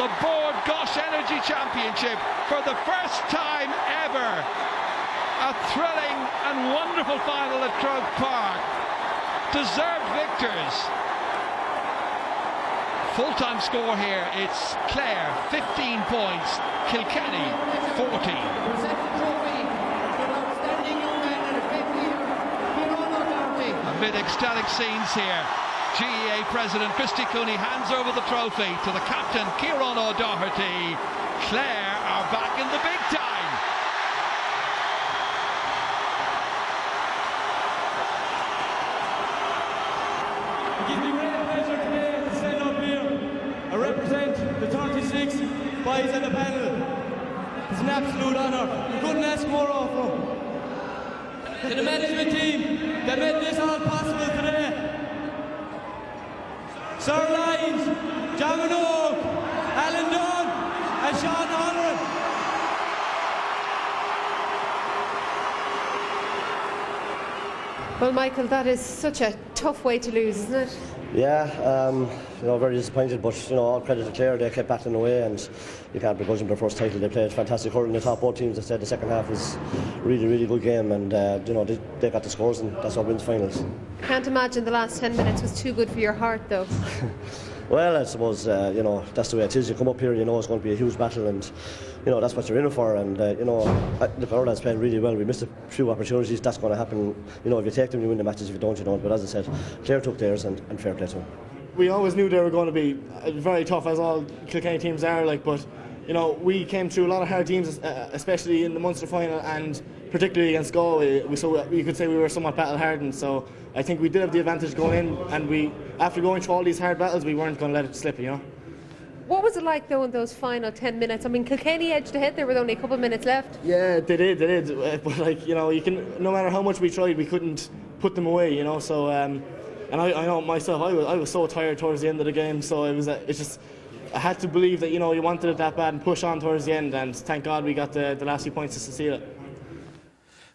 the Board Gosh Energy Championship for the first time ever. A thrilling and wonderful final at Croke Park. Deserved victors. Full-time score here, it's Clare 15 points, Kilkenny 14. Amid ecstatic scenes here, GEA President Christy Cooney hands over the trophy to the captain Kieran O'Doherty. Clare are back in the big time. It gives me great pleasure today to stand up here. I represent the 36 boys in the panel. It's an absolute honour. We couldn't ask more of them. To the management team that made this all possible today. Sir Lyons, John Minogue, Alan Dunn and Sean Holland. Well, Michael, that is such a tough way to lose, isn't it? Yeah, very disappointed, but all credit to Clare. They kept battling away, and you can't begrudge them their first title. They played fantastic hurling. They top both teams. They said the second half was really, really good game, and they got the scores, and that's what wins finals. Can't imagine the last 10 minutes was too good for your heart, though. Well, I suppose that's the way it is. You come up here, it's going to be a huge battle, and that's what you're in it for. And the Ireland's playing really well. We missed a few opportunities. That's going to happen. If you take them, you win the matches. If you don't, you don't. But as I said, Clare took theirs, and fair play to them. We always knew they were going to be very tough, as all Kilkenny teams are. But we came through a lot of hard teams, especially in the Munster final, and particularly against Galway. You could say we were somewhat battle hardened. So I think we did have the advantage going in, and after going through all these hard battles, we weren't going to let it slip. What was it like, though, in those final 10 minutes? I mean, Kilkenny edged ahead there with only a couple of minutes left. Yeah, they did. But you can, no matter how much we tried, we couldn't put them away. So and I know myself, I was so tired towards the end of the game. So it's just, I had to believe that you wanted it that bad and push on towards the end. And thank God we got the last few points to seal it.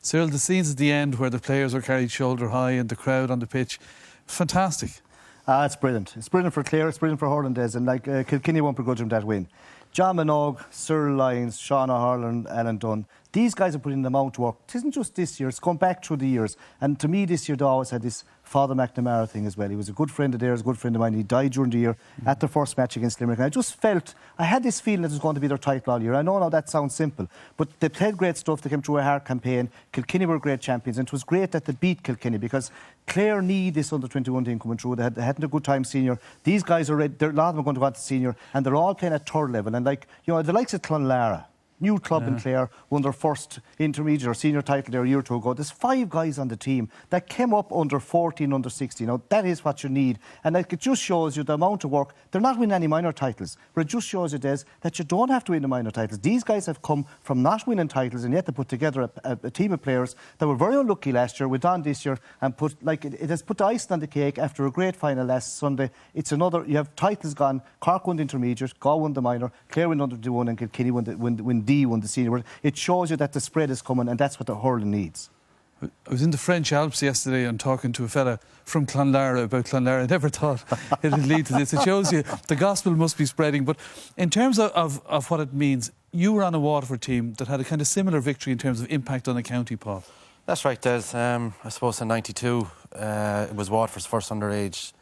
Cyril, the scenes at the end where the players were carried shoulder high and the crowd on the pitch, fantastic. It's brilliant. It's brilliant for Clare, it's brilliant for Hurling days, and Kilkenny won't begrudge them that win. John Minogue, Cyril Lyons, Sean O'Harlan, Alan Dunn, these guys are putting the amount to work. It isn't just this year, it's gone back through the years. And to me, this year, they always had this Father McNamara thing as well. He was a good friend of theirs, a good friend of mine. He died during the year at the first match against Limerick. And I just felt, I had this feeling that it was going to be their title all year. I know now that sounds simple, but they played great stuff. They came through a hard campaign. Kilkenny were great champions, and it was great that they beat Kilkenny, because Clare need this under-21 team coming through. They hadn't a good time senior. These guys are ready. A lot of them are going to go on to senior, and they're all playing at third level. And the likes of Clonlara, new club in Clare, won their first intermediate or senior title there a year or two ago. There's 5 guys on the team that came up under 14, under 16. Now, that is what you need. And it just shows you the amount of work. They're not winning any minor titles, but it just shows you, Des, that you don't have to win the minor titles. These guys have come from not winning titles, and yet they put together a team of players that were very unlucky last year, went on this year, and it has put the icing on the cake after a great final last Sunday. It's another, you have titles gone. Cork won the intermediate, Galway won the minor, Clare won under 21, and Kilkenny won the senior. It shows you that the spread is coming, and that's what the hurling needs. I was in the French Alps yesterday and talking to a fella from Clonlara about Clonlara. I never thought it would lead to this. It shows you the gospel must be spreading. But in terms of what it means, you were on a Waterford team that had a kind of similar victory in terms of impact on the county, Paul. That's right, Des. I suppose in '92 it was Waterford's first underage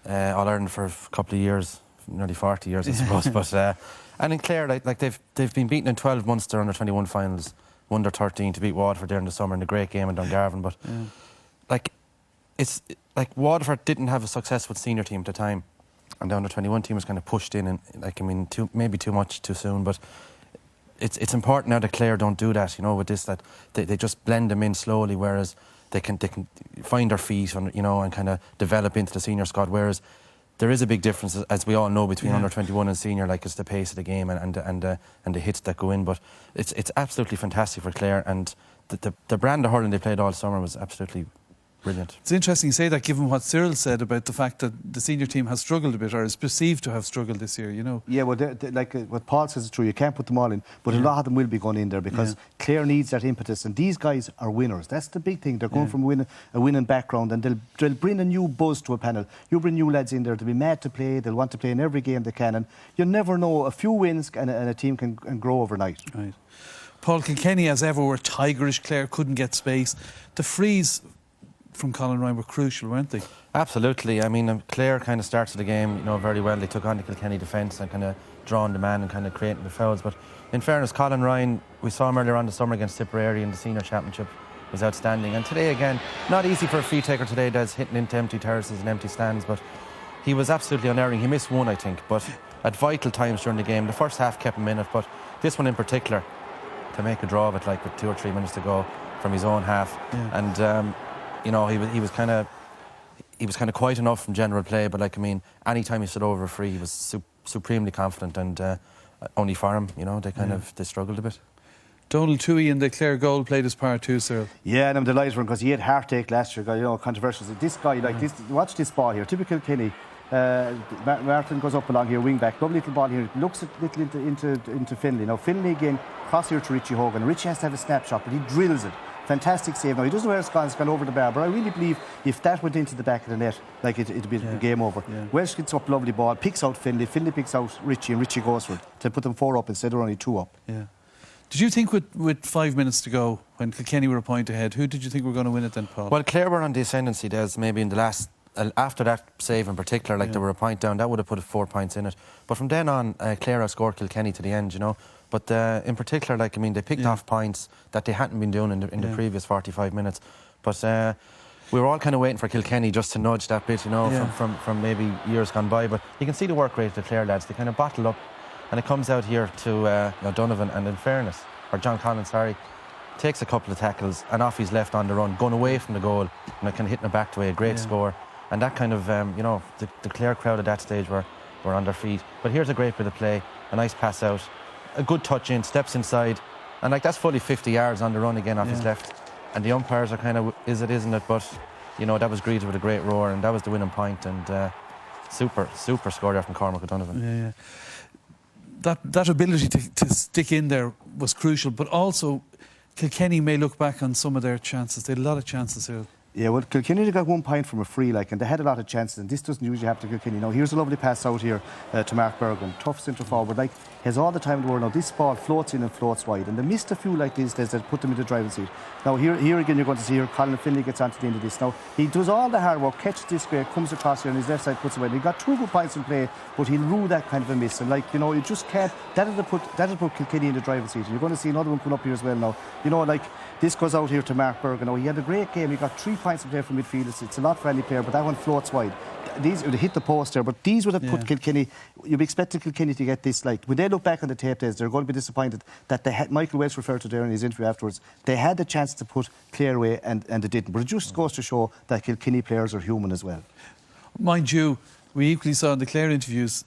All-Ireland for a couple of years, nearly 40 years, I suppose. But and in Clare, they've been beaten in 12 Munster under-21 finals, under 13 to beat Waterford there in the summer in a great game in Dungarvan. But it's like Waterford didn't have a successful senior team at the time, and the under-21 team was kind of pushed in, and maybe too much too soon. But it's important now that Clare don't do that. With this, that they just blend them in slowly, whereas they can find their feet and and kind of develop into the senior squad. Whereas there is a big difference, as we all know, between under-21 and senior. It's the pace of the game and the hits that go in. But it's absolutely fantastic for Clare, and the brand of hurling they played all summer was absolutely brilliant. It's interesting you say that, given what Cyril said about the fact that the senior team has struggled a bit, or is perceived to have struggled this year, you know. Yeah, well, like what Paul says is true. You can't put them all in, but a lot of them will be going in there because Clare needs that impetus, and these guys are winners. That's the big thing. They're going from a winning background, and they'll bring a new buzz to a panel. You bring new lads in there, they'll be mad to play. They'll want to play in every game they can, and you never know. A few wins and a team can grow overnight. Right. Paul, Kilkenny, as ever, were tigerish. Clare couldn't get space. The frees from Colin Ryan were crucial, weren't they? Absolutely. I mean, Clare kind of started the game, you know, very well. They took on the Kilkenny defence and kind of drawing the man and kind of creating the fouls. But in fairness, Colin Ryan, we saw him earlier on the summer against Tipperary in the senior championship, was outstanding. And today again, not easy for a free taker today, Des, hitting into empty terraces and empty stands, but he was absolutely unerring. He missed one, I think, but at vital times during the game. The first half kept him in it, but this one in particular, to make a draw of it, like with 2 or 3 minutes to go from his own half. And you know, he was kind of quiet enough from general play, but like, I mean, any time he stood over a free, he was supremely confident, and only for him, you know, they struggled a bit. Donald Toohey in the Clare goal played his part too, Cyril. Yeah, and I'm delighted for him because he had heartache last year. You know, controversial. This guy, like this, watch this ball here. Typical Kilkenny. Martin goes up along here, wing back, lovely little ball here. Looks a little into Finlay. Now Finlay again cross here to Richie Hogan. Richie has to have a snapshot, but he drills it. Fantastic save. Now he doesn't know where it's gone over the bar, but I really believe if that went into the back of the net, like it'd be game over. Welsh gets up, lovely ball, picks out Finlay. Finlay picks out Richie, and Richie goes for it to put them 4 up instead of only 2 up. Yeah. Did you think with 5 minutes to go, when Kilkenny were a point ahead, who did you think were going to win it then, Paul? Well, Clare were on the ascendancy, Des, maybe in the last, after that save in particular, like they were a point down, that would have put 4 points in it. But from then on, Clare outscored Kilkenny to the end, you know. But in particular, like, I mean, they picked off points that they hadn't been doing in the previous 45 minutes. But we were all kind of waiting for Kilkenny just to nudge that bit, you know, from maybe years gone by. But you can see the work rate of the Clare lads. They kind of bottle up, and it comes out here to you know, Donovan, and in fairness, or John Collins, sorry, takes a couple of tackles, and off he's left on the run, going away from the goal, and kind of hitting it back to a great score. And that kind of, you know, the Clare crowd at that stage were on their feet. But here's a great bit of play, a nice pass out, a good touch in, steps inside, and like that's fully 50 yards on the run again off his left. And the umpires are kind of, is it, isn't it? But, you know, that was greeted with a great roar, and that was the winning point, and super score there from Cormac O'Donovan. That ability to stick in there was crucial, but also Kilkenny may look back on some of their chances. They had a lot of chances here. Yeah, well, Kilkenny got 1 point from a free, like, and they had a lot of chances, and this doesn't usually happen to Kilkenny. Now, here's a lovely pass out here to Mark Bergen. Tough centre forward, like, has all the time in the world. Now, this ball floats in and floats wide, and they missed a few like this that put them in the driving seat. Now, here again, you're going to see here, Colin Finlay gets onto the end of this. Now, he does all the hard work, catches this great, comes across here on his left side, puts it away. He got 2 good points in play, but he'll rule that kind of a miss. And, like, you know, you just can't. That'll put Kilkenny in the driving seat. And you're going to see another one come up here as well now. You know, like, this goes out here to Mark Bergen. Now, he had a great game. He got 3 points in play from midfield. It's a not for any player, but that one floats wide. These would have hit the post there, but these would have put Kilkenny. You'd be expecting Kilkenny to get this. Like, when they look back on the tape days, they're going to be disappointed that they had. Michael Welsh referred to there in his interview afterwards. They had the chance to put Clare away, and they didn't. But it just goes to show that Kilkenny players are human as well. Mind you, we equally saw in the Clare interviews,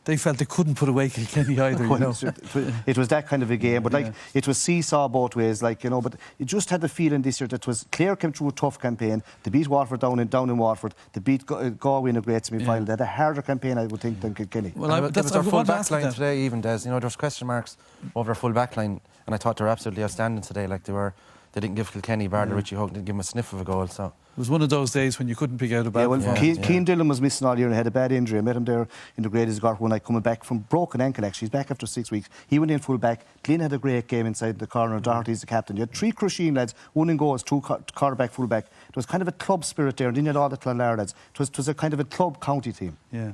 they felt they couldn't put away Kilkenny either, you know. It was that kind of a game, but like it was seesaw both ways, like, you know. But you just had the feeling this year that was Clare came through a tough campaign. They beat Waterford down in Waterford. They beat Galway in a great semi-final. They had a harder campaign, I would think, than Kilkenny. Well, there was our full back line today, even Des. You know, there was question marks over our full back line, and I thought they were absolutely outstanding today. Like, they didn't give Kilkenny, bar Richie Hogan, didn't give him a sniff of a goal. So it was one of those days when you couldn't pick out a bad one. Cian Dillon was missing all year and had a bad injury. I met him there in the grade. He's got one night coming back from broken ankle, actually. He's back after 6 weeks. He went in full back. Glynn had a great game inside the corner. Doherty's the captain. You had 3 Crusheen lads, 1 in goals, 2 quarterback, full back. It was kind of a club spirit there, and then you had all the Clonlara lads. It was a kind of a club county team. Yeah.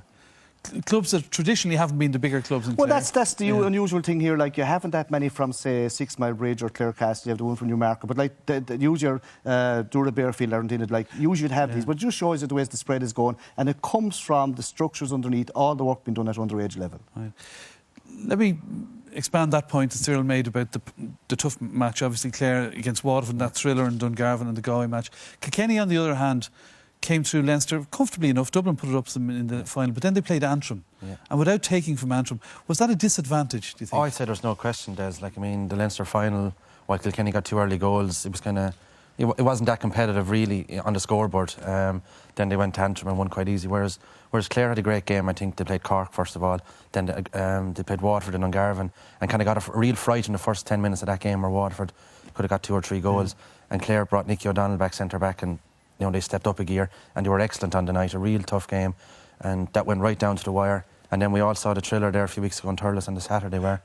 Clubs that traditionally haven't been the bigger clubs in Clare. Well, that's the unusual thing here. Like, you haven't that many from, say, 6 Mile Bridge or Clarecastle. You have the one from Newmarket. But, like, use your Dura Bearfield, aren't in it. Like, usually you'd have these. But it just shows you the way the spread is going. And it comes from the structures underneath, all the work being done at underage level. Right. Let me expand that point that Cyril made about the tough match. Obviously, Clare against Waterford, that thriller, and Dungarvan and the Galway match. Kilkenny, on the other hand, came through Leinster comfortably enough. Dublin put it up to them in the final, but then they played Antrim. And without taking from Antrim, was that a disadvantage, do you think? Oh, I'd say there's no question, Des. Like, I mean, the Leinster final, while Kilkenny got 2 early goals, it was kind of it wasn't that competitive really on the scoreboard. Then they went to Antrim and won quite easy. Whereas Clare had a great game. I think they played Cork first of all. Then they played Waterford and Dungarvan and kind of got a real fright in the first 10 minutes of that game where Waterford could have got 2 or 3 goals. And Clare brought Nicky O'Donnell back centre back, and they stepped up a gear and they were excellent on the night. A real tough game, and that went right down to the wire. And then we all saw the thriller there a few weeks ago in Thurles on the Saturday where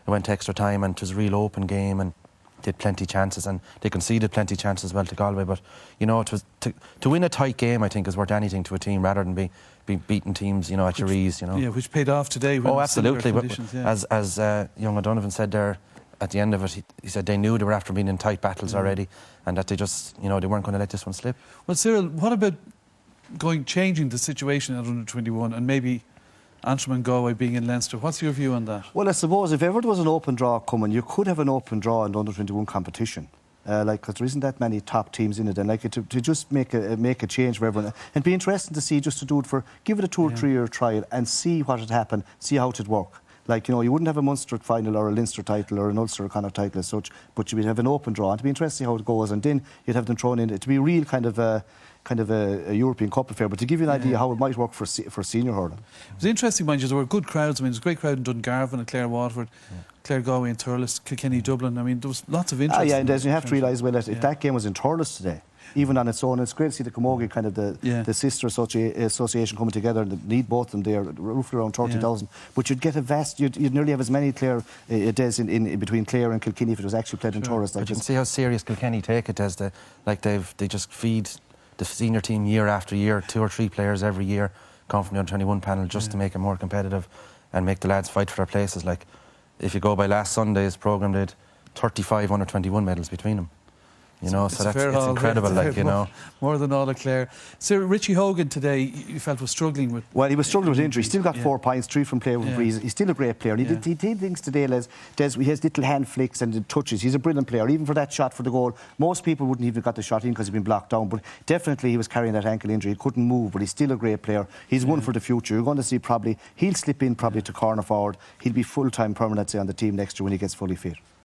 it went to extra time and it was a real open game and they had plenty chances and they conceded plenty chances as well to Galway. But it was to win a tight game, I think, is worth anything to a team rather than be beating teams at your ease. Yeah, which paid off today. When absolutely. As young O'Donovan said there at the end of it, he said they knew they were after being in tight battles already, and that they just they weren't going to let this one slip. Well, Cyril, what about changing the situation at under-21 and maybe Antrim and Galway being in Leinster? What's your view on that? Well, I suppose if ever there was an open draw coming, you could have an open draw in the under-21 competition. Because there isn't that many top teams in it, and to just make a change for everyone, and be interesting to see, just to do it give it a 2 or 3 year trial and see what would happen, see how it would work. You wouldn't have a Munster final or a Leinster title or an Ulster kind of title as such, but you would have an open draw, and to be interested to see how it goes, and then you'd have them thrown in to be a real kind of a European Cup affair, but to give you an idea how it might work for senior hurling. It was interesting, mind you, there were good crowds. I mean, there was a great crowd in Dungarvan and Clare Waterford, Clare Galway and Thurles, Kilkenny Dublin. I mean, there was lots of interest. And you have to realise that if that game was in Thurles today, even on its own, it's great to see the Camogie, kind of the sister association coming together, and need both of them there, roughly around 30,000. But you'd get you'd nearly have as many Clare days in between Clare and Kilkenny if it was actually played in Thurles. But you can see how serious Kilkenny take it as they just feed the senior team year after year, 2 or 3 players every year come from the under-21 panel just to make it more competitive and make the lads fight for their places. Like, if you go by last Sunday's programme, they had 35 under-21 medals between them. So it's incredible, More than all of Clare. So Richie Hogan today, you felt was struggling with... Well, he was struggling with injury. He still got 4 points, 3 from play with Breeze. He's still a great player. He did things today, Les. He has little hand flicks and touches. He's a brilliant player. Even for that shot for the goal, most people wouldn't even got the shot in because he'd been blocked down. But definitely he was carrying that ankle injury. He couldn't move, but he's still a great player. He's one for the future. You're going to see he'll slip in to corner forward. He'll be full-time permanent on the team next year when he gets fully fit.